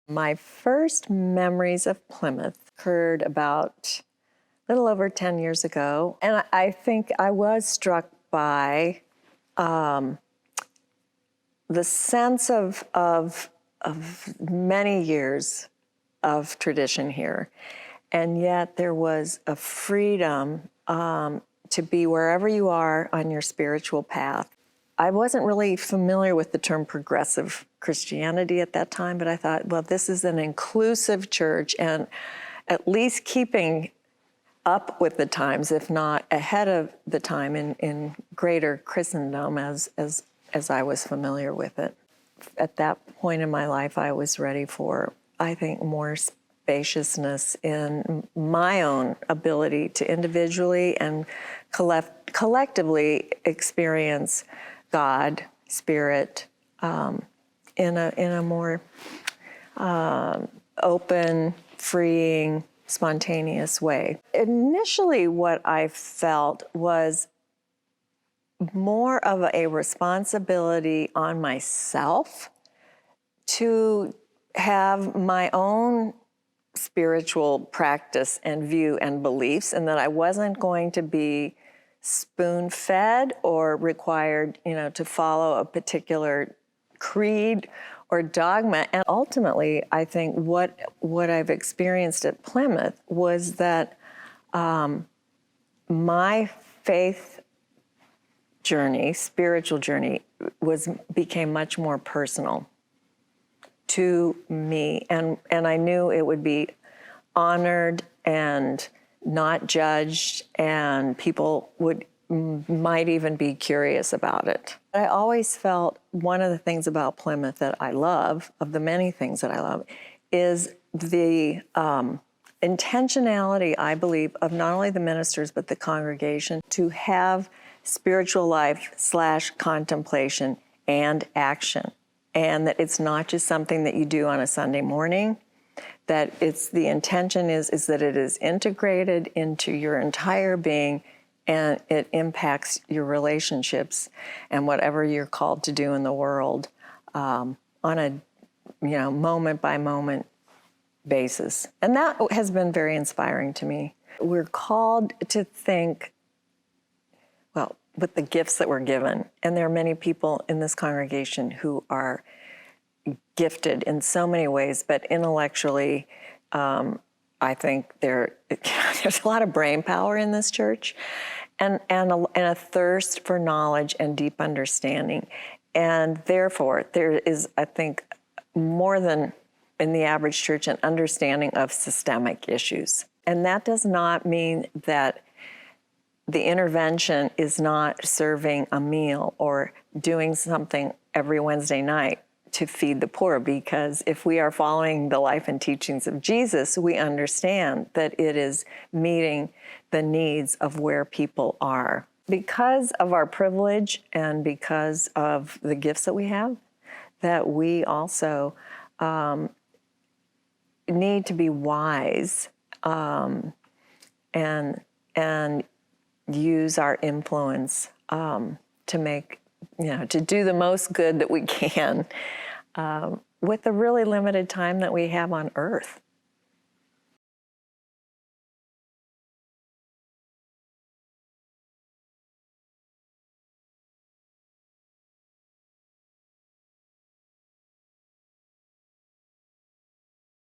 My first memories of Plymouth occurred about a little over 10 years ago, and I think I was struck by the sense of many years of tradition here, and yet there was a freedom to be wherever you are on your spiritual path. I wasn't really familiar with the term progressive Christianity at that time, but I thought, well, this is an inclusive church and at least keeping up with the times, if not ahead of the time in greater Christendom as I was familiar with it. At that point in my life, I was ready for, I think, more spaciousness in my own ability to individually and collectively experience God, Spirit, in a more open, freeing, spontaneous way. Initially, what I felt was more of a responsibility on myself to have my own spiritual practice and view and beliefs, and that I wasn't going to be spoon-fed or required, to follow a particular creed or dogma. And ultimately, I think what I've experienced at Plymouth was that my faith journey, spiritual journey, became much more personal to me, and I knew it would be honored and not judged, and people might even be curious about it. I always felt one of the things about Plymouth that I love, of the many things that I love, is the intentionality, I believe, of not only the ministers but the congregation to have spiritual life / contemplation and action, and that it's not just something that you do on a Sunday morning, that the intention is that it is integrated into your entire being, and it impacts your relationships and whatever you're called to do in the world on a moment by moment basis. And that has been very inspiring to me. We're called to think, well, with the gifts that we're given, and there are many people in this congregation who are gifted in so many ways, but intellectually, I think there's a lot of brain power in this church, and a thirst for knowledge and deep understanding. And therefore, there is, I think, more than in the average church, an understanding of systemic issues. And that does not mean that the intervention is not serving a meal or doing something every Wednesday night to feed the poor, because if we are following the life and teachings of Jesus, we understand that it is meeting the needs of where people are. Because of our privilege and because of the gifts that we have, that we also need to be wise and use our influence to make, to do the most good that we can with the really limited time that we have on earth.